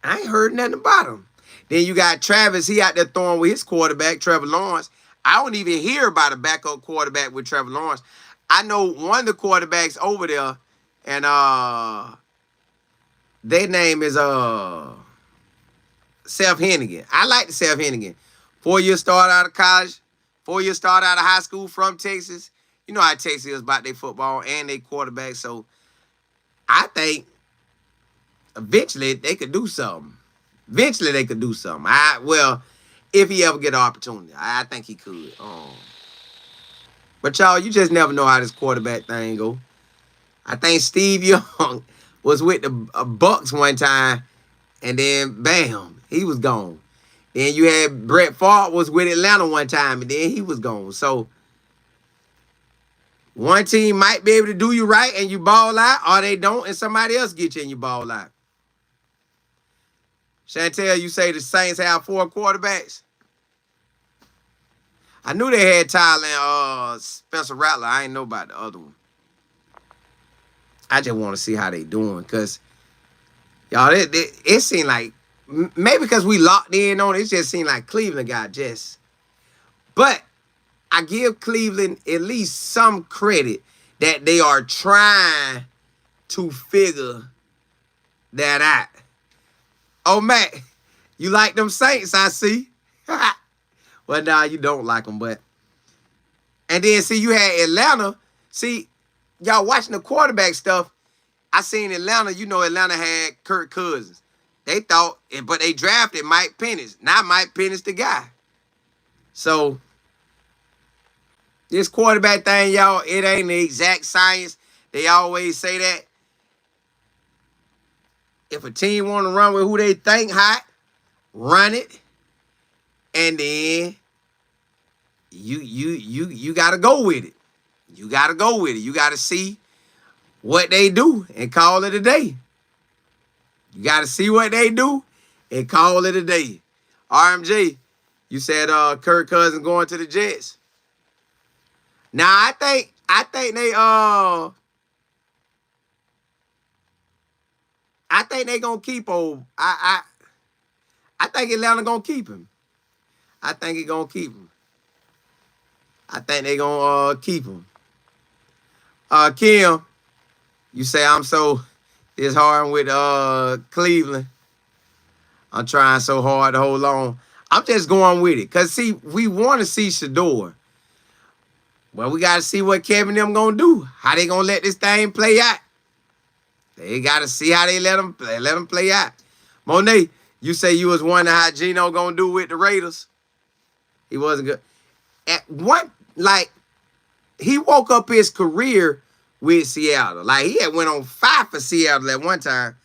I ain't heard nothing about them. Then you got Travis. He out there throwing with his quarterback, Trevor Lawrence. I don't even hear about a backup quarterback with Trevor Lawrence. I know one of the quarterbacks over there, and their name is Seth Hennigan. I like the Seth Hennigan. 4-year start out of college, 4-year start out of high school from Texas. You know how Texas is about their football and their quarterback. So I think eventually they could do something. Eventually they could do something. Well, if he ever get an opportunity, I think he could. But y'all, you just never know how this quarterback thing go. I think Steve Young was with the Bucks one time, and then bam, he was gone. Then you had Brett Favre was with Atlanta one time, and then he was gone. So one team might be able to do you right and you ball out, or they don't, and somebody else get you and you ball out. Chantel, you say the Saints have 4 quarterbacks? I knew they had Tyler and Spencer Rattler. I ain't know about the other one. I just want to see how they doing, because, y'all, it seemed like, maybe because we locked in on it, it just seemed like Cleveland got just. But I give Cleveland at least some credit that they are trying to figure that out. Oh, Matt, you like them Saints, I see. Well, nah, you don't like them, but. And then, see, you had Atlanta. See, y'all watching the quarterback stuff. I seen Atlanta. You know, Atlanta had Kirk Cousins. They thought, but they drafted Mike Penix. Now Mike Penix the guy. So, this quarterback thing, y'all, it ain't the exact science. They always say that. If a team want to run with who they think hot, run it. And then you gotta go with it. You gotta go with it. You gotta see what they do and call it a day. You gotta see what they do and call it a day. RMJ, you said Kirk Cousins going to the Jets. Now I think they gonna keep old. I think Atlanta gonna keep him. I think he gonna keep him. I think they gonna keep him. Kim, you say I'm so disheartened with Cleveland. I'm trying so hard to hold on. I'm just going with it. Cause see, we want to see Shedeur. Well, we gotta see what Kevin and them gonna do. How they gonna let this thing play out. They gotta see how they let them play out. Monet, you say you was wondering how Geno gonna do with the Raiders. He wasn't good. At one, like, he woke up his career with Seattle. Like, he had went on fire for Seattle at one time.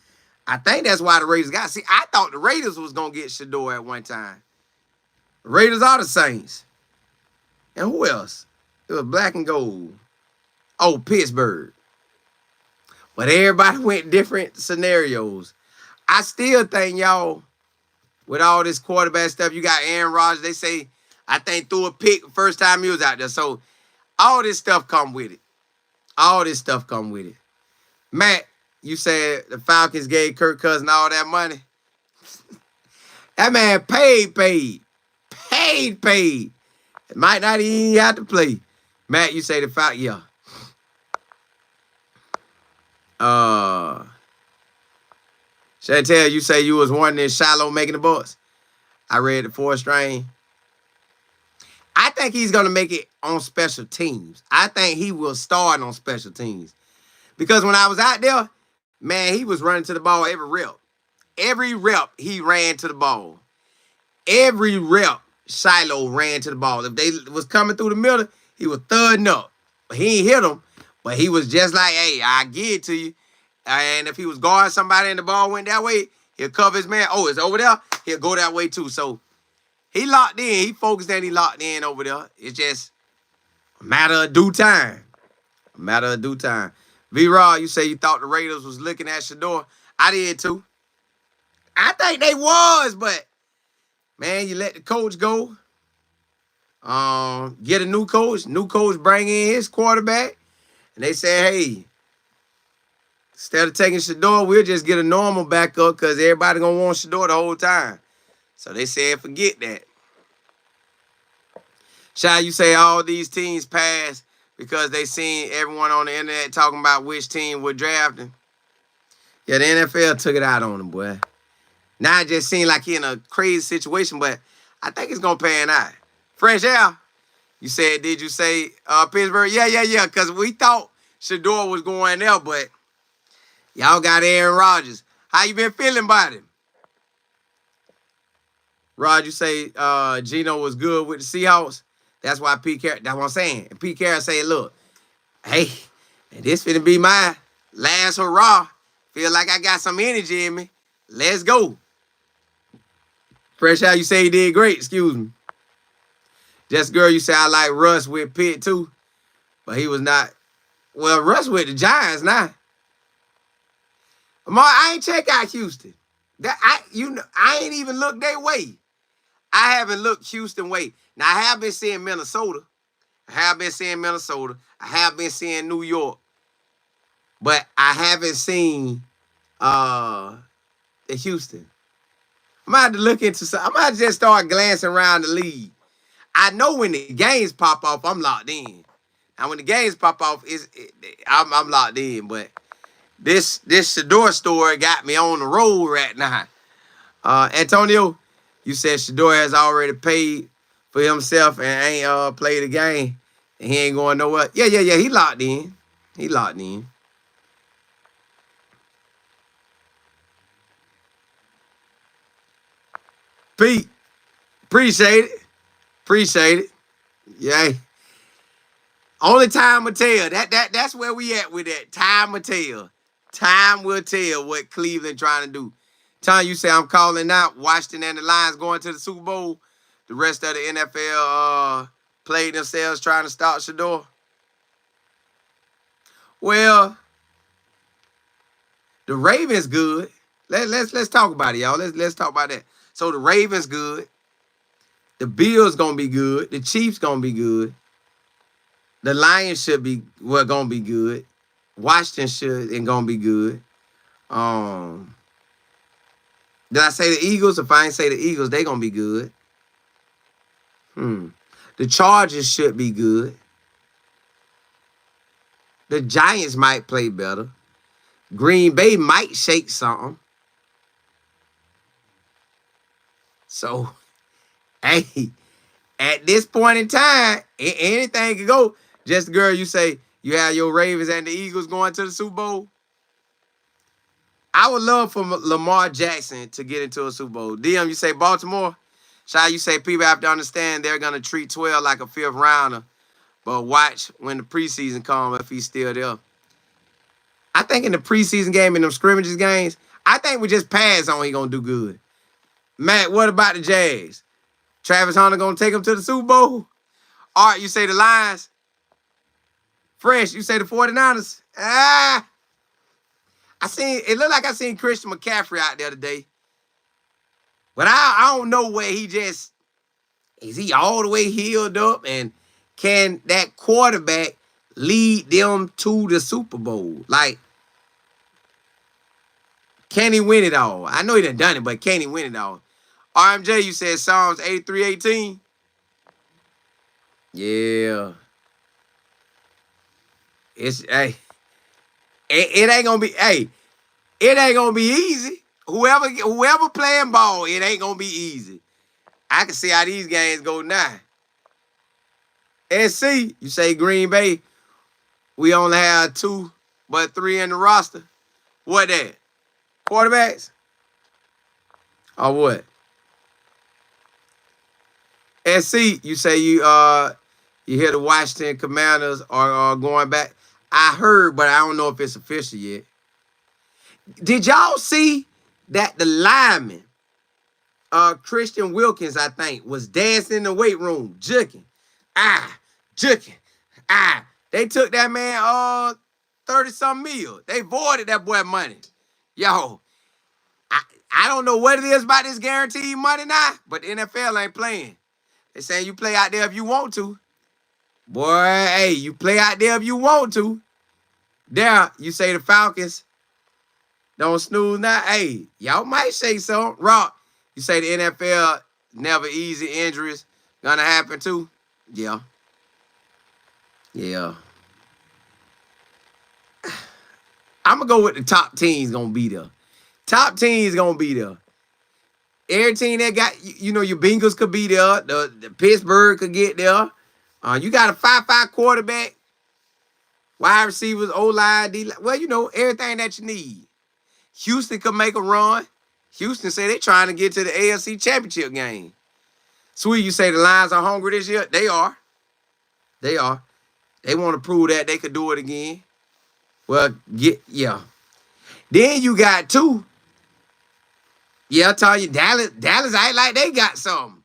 I think that's why the Raiders got. See, I thought the Raiders was gonna get Shedeur at one time. The Raiders are the Saints. And who else? It was black and gold. Oh, Pittsburgh. But everybody went different scenarios. I still think, y'all, with all this quarterback stuff, you got Aaron Rodgers. They say, I think, threw a pick the first time he was out there. So all this stuff come with it. All this stuff come with it. Matt, you said the Falcons gave Kirk Cousins all that money. That man paid. It might not even have to play. Matt, you say the Falcons, yeah. Chantel, you say you was wondering Shiloh making the Bucks. I read the 4th string. I think he's going to make it on special teams. I think he will start on special teams. Because when I was out there, man, he was running to the ball every rep. Every rep, he ran to the ball. Every rep, Shiloh ran to the ball. If they was coming through the middle, he was thudding up. He ain't hit them, but he was just like, hey, I give it to you. And if he was guarding somebody and the ball went that way, he'll cover his man. Oh, it's over there. He'll go that way too. So he locked in. He focused and he locked in over there. It's just a matter of due time. A matter of due time. V-Rod, you say you thought the Raiders was looking at Shedeur. I did too. I think they was, but man, you let the coach go. Get a new coach. New coach bring in his quarterback. And they say, hey, instead of taking Shedeur, we'll just get a normal backup because everybody going to want Shedeur the whole time. So they said, forget that. Shy, you say all these teams passed because they seen everyone on the internet talking about which team we're drafting. Yeah, the NFL took it out on them, boy. Now it just seems like he in a crazy situation, but I think it's going to pan out. Fresh Air, you said, did you say Pittsburgh? Yeah, because we thought Shedeur was going there, but y'all got Aaron Rodgers. How you been feeling about him? Rod, you say Geno was good with the Seahawks. That's why Pete Carroll, that's what I'm saying. And Pete Carroll say, look, hey, this finna be my last hurrah. Feel like I got some energy in me. Let's go. Fresh, how you say he did great, excuse me. Just girl, you say I like Russ with Pitt too. But he was not. Well, Russ with the Giants now. Amar, I ain't check out Houston. I ain't even looked their way. I haven't looked Houston way. Now, I have been seeing Minnesota. I have been seeing New York. But I haven't seen the Houston. I'm going to have to look into some. I'm going to have to just start glancing around the league. I know when the games pop off, I'm locked in. Now, when the games pop off, I'm locked in. But this Shedeur story got me on the road right now. Antonio, you said Shedeur has already paid for himself and ain't played the game. And he ain't going nowhere. Yeah. He locked in. Pete, appreciate it. Yeah. Only time will tell. That's where we at with that. Time will tell. Time will tell what Cleveland trying to do. Tom, you say I'm calling out Washington and the Lions going to the Super Bowl. The rest of the NFL played themselves trying to stop Shedeur. Well, the Ravens good. Let's talk about it, y'all. Let's talk about that. So the Ravens good. The Bills gonna be good. The Chiefs gonna be good. The Lions gonna be good. Washington should and gonna be good. Did I say the Eagles? If I ain't say the Eagles, they gonna be good. The Chargers should be good. The Giants might play better. Green Bay might shake something. So, hey, at this point in time, anything can go. Just girl, you say you have your Ravens and the Eagles going to the Super Bowl. I would love for Lamar Jackson to get into a Super Bowl. DM, you say Baltimore. Shy, you say people have to understand they're going to treat 12 like a fifth rounder. But watch when the preseason comes if he's still there. I think in the preseason game, in them scrimmages games, I think we just pass on he going to do good. Matt, what about the Jags? Travis Hunter going to take them to the Super Bowl? Art, you say the Lions. Fresh, you say the 49ers. It looked like I seen Christian McCaffrey out there today. But I don't know where is he all the way healed up? And can that quarterback lead them to the Super Bowl? Like, can he win it all? I know he done it, but can he win it all? RMJ, you said Psalms 83:18. Yeah. It ain't gonna be, it ain't gonna be easy. Whoever playing ball, it ain't gonna be easy. I can see how these games go now. SC, you say Green Bay, we only have 2 but 3 in the roster. What that? Quarterbacks? Or what? SC, you say you hear the Washington Commanders are going back. I heard, but I don't know if it's official yet. Did y'all see that the lineman, Christian Wilkins, I think, was dancing in the weight room, juking. Juking. They took that man 30-something mil. They voided that boy money. Yo, I don't know what it is about this guaranteed money now, but the NFL ain't playing. They saying you play out there if you want to. Boy, hey, you play out there if you want to. There, you say the Falcons don't snooze now. Hey, y'all might say so. Rock, you say the NFL never easy injuries gonna happen too. Yeah. I'm gonna go with the top teams gonna be there. Top teams gonna be there. Every team that got, your Bengals could be there. The Pittsburgh could get there. You got a 5'5" quarterback, wide receivers, O-line, D-line. Well, everything that you need. Houston could make a run. Houston say they're trying to get to the AFC Championship game. Sweet, you say the Lions are hungry this year? They are. They want to prove that they could do it again. Well, yeah. Then you got 2. Yeah, I tell you, Dallas act like they got something.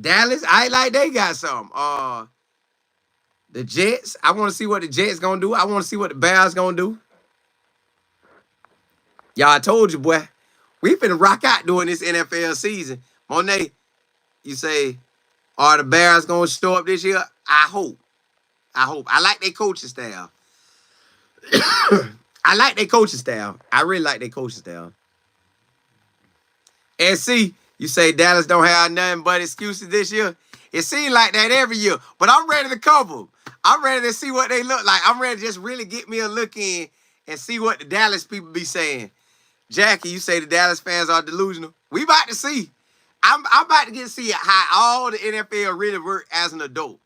Dallas act like they got something. The Jets, I want to see what the Jets gonna do. I want to see what the Bears gonna do. Y'all, I told you, boy. We finna rock out during this NFL season. Monet, you say, are the Bears gonna show up this year? I hope. I like their coaching staff. I like their coaching staff. I really like their coaching staff. SC, you say Dallas don't have nothing but excuses this year. It seems like that every year. But I'm ready to cover. I'm ready to see what they look like. I'm ready to just really get me a look in and see what the Dallas people be saying. Jackie, you say the Dallas fans are delusional. We about to see. I'm about to get to see how all the NFL really work as an adult.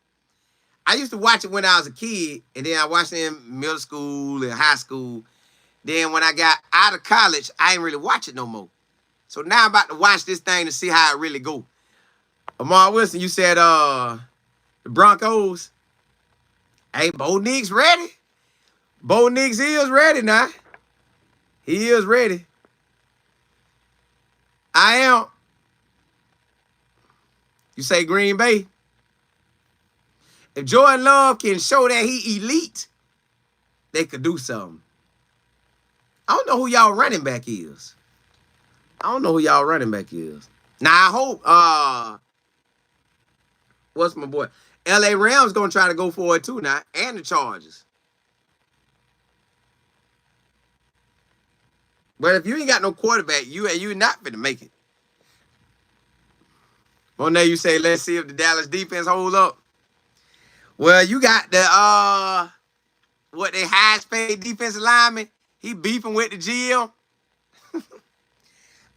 I used to watch it when I was a kid, and then I watched it in middle school and high school. Then when I got out of college, I ain't really watch it no more. So now I'm about to watch this thing to see how it really go. Amar Wilson, you said the Broncos. Hey, Bo Nix ready. Bo Nix is ready now. He is ready. I am. You say Green Bay. If Jordan Love can show that he elite, they could do something. I don't know who y'all running back is. Now, I hope, what's my boy? L.A. Rams going to try to go for it too now, and the Chargers. But if you ain't got no quarterback, you not finna make it. Monet, you say, let's see if the Dallas defense hold up. Well, you got the what they highest paid defensive lineman, he beefing with the GM.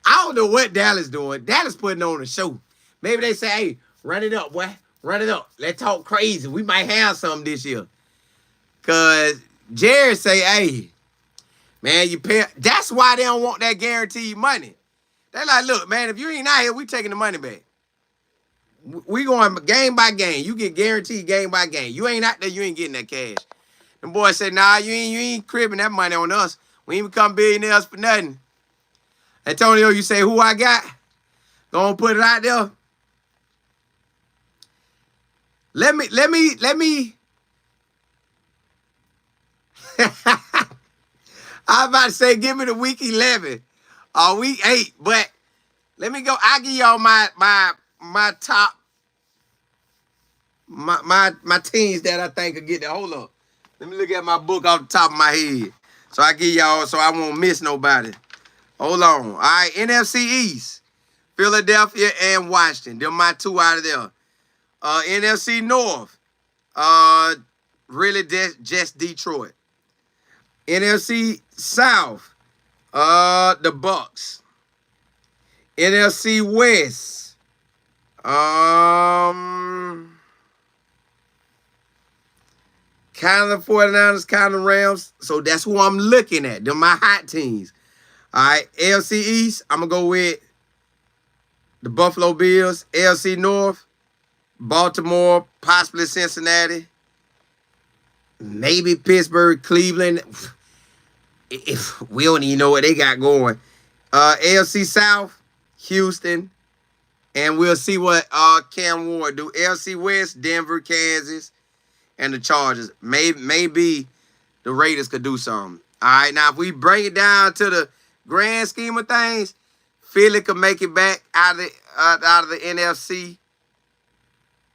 I don't know what Dallas doing. Dallas putting on a show. Maybe they say, hey, run it up, boy. Run it up. Let's talk crazy. We might have something this year. Because Jerry say, hey, man, you pay. That's why they don't want that guaranteed money. They like, look, man, if you ain't out here, we taking the money back. We going game by game. You get guaranteed game by game. You ain't out there, you ain't getting that cash. The boy said, nah, you ain't cribbing that money on us. We ain't become billionaires for nothing. Antonio, you say who I got? Gonna put it out there. Let me. I was about to say, give me the week 11 or week 8, but let me go. I'll give y'all my top, my teams that I think could get there. Hold up. Let me look at my book off the top of my head. So I give y'all, so I won't miss nobody. Hold on. All right, NFC East. Philadelphia and Washington. They're my 2 out of there. NFC North. Really just Detroit. NFC South. The Bucks. NFC West. Kind of the 49ers, kind of Rams. So that's who I'm looking at. They're my hot teams. All right, AFC East, I'm going to go with the Buffalo Bills. AFC North, Baltimore, possibly Cincinnati. Maybe Pittsburgh, Cleveland. If we don't even know what they got going. AFC South, Houston. And we'll see what Cam Ward do. AFC West, Denver, Kansas, and the Chargers. Maybe the Raiders could do something. All right, now if we bring it down to the grand scheme of things, Philly could make it back out of the NFC.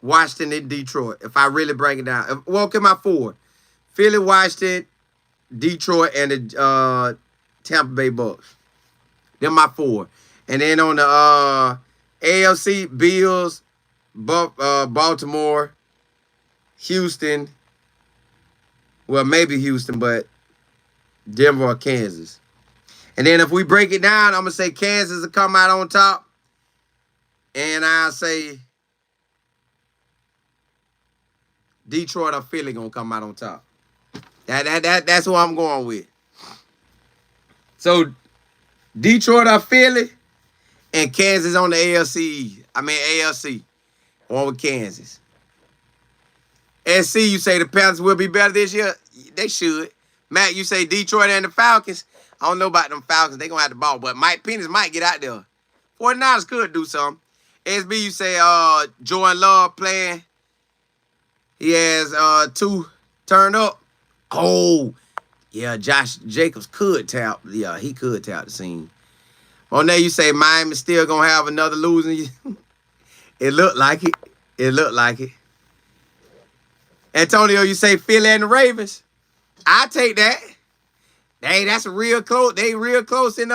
Washington and Detroit. If I really break it down. Well, okay, my 4. Philly, Washington, Detroit, and the Tampa Bay Bucks. They're my 4. And then on the AFC, Bills, Baltimore, Houston. Well, maybe Houston, but Denver or Kansas. And then if we break it down, I'm going to say Kansas will come out on top. And I'll say Detroit or Philly going to come out on top. That's who I'm going with. So Detroit or Philly and Kansas on the AFC. One with Kansas. SC, you say the Panthers will be better this year? They should. Matt, you say Detroit and the Falcons? I don't know about them Falcons. They're going to have the ball. But Mike Penix might get out there. 49ers could do something. SB, you say Jordan Love playing. He has 2 turned up. Oh, yeah, Josh Jacobs could tap. Yeah, he could tap the scene. On there, you say Miami's still going to have another losing. It looked like it. It looked like it. Antonio, you say Philly and the Ravens. I take that. Hey, that's real close. They real close in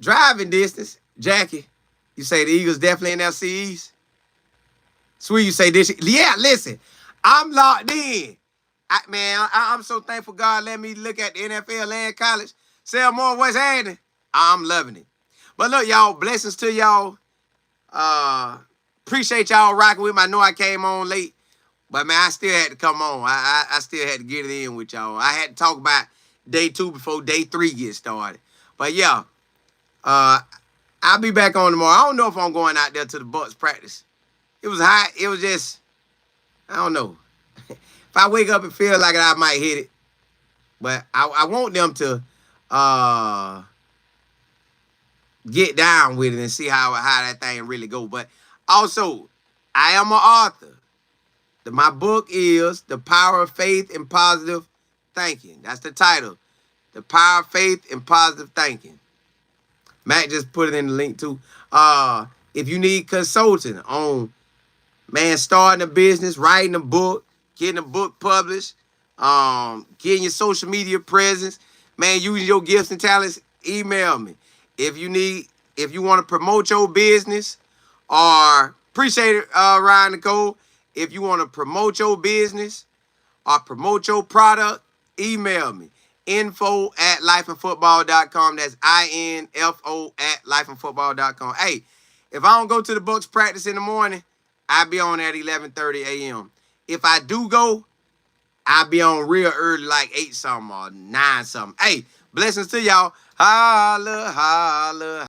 driving distance. Jackie, you say the Eagles definitely in NFC East. Sweet, you say this. Yeah, listen, I'm locked in. I'm so thankful God let me look at the NFL and college. Sell more what's happening. I'm loving it. But look, y'all, blessings to y'all. Appreciate y'all rocking with me. I know I came on late. But, man, I still had to come on. I still had to get it in with y'all. I had to talk about day 2 before day 3 gets started. But, yeah, I'll be back on tomorrow. I don't know if I'm going out there to the Bucks practice. It was hot. It was just, I don't know. If I wake up and feel like it, I might hit it. But I want them to get down with it and see how that thing really go. But, also, I am an author. My book is The Power of Faith and Positive Thinking. That's the title. The Power of Faith and Positive Thinking. Matt just put it in the link too. If you need consulting on, man, starting a business, writing a book, getting a book published, getting your social media presence, man, using your gifts and talents, email me. If you want to promote your business, or appreciate it, Ryan Nicole. If you want to promote your business or promote your product, email me. info@lifeandfootball.com. That's info@lifeandfootball.com. Hey, if I don't go to the Bucks practice in the morning, I be on at 11:30 a.m. If I do go, I be on real early, like 8 something or 9 something. Hey, blessings to y'all. Holla, holla.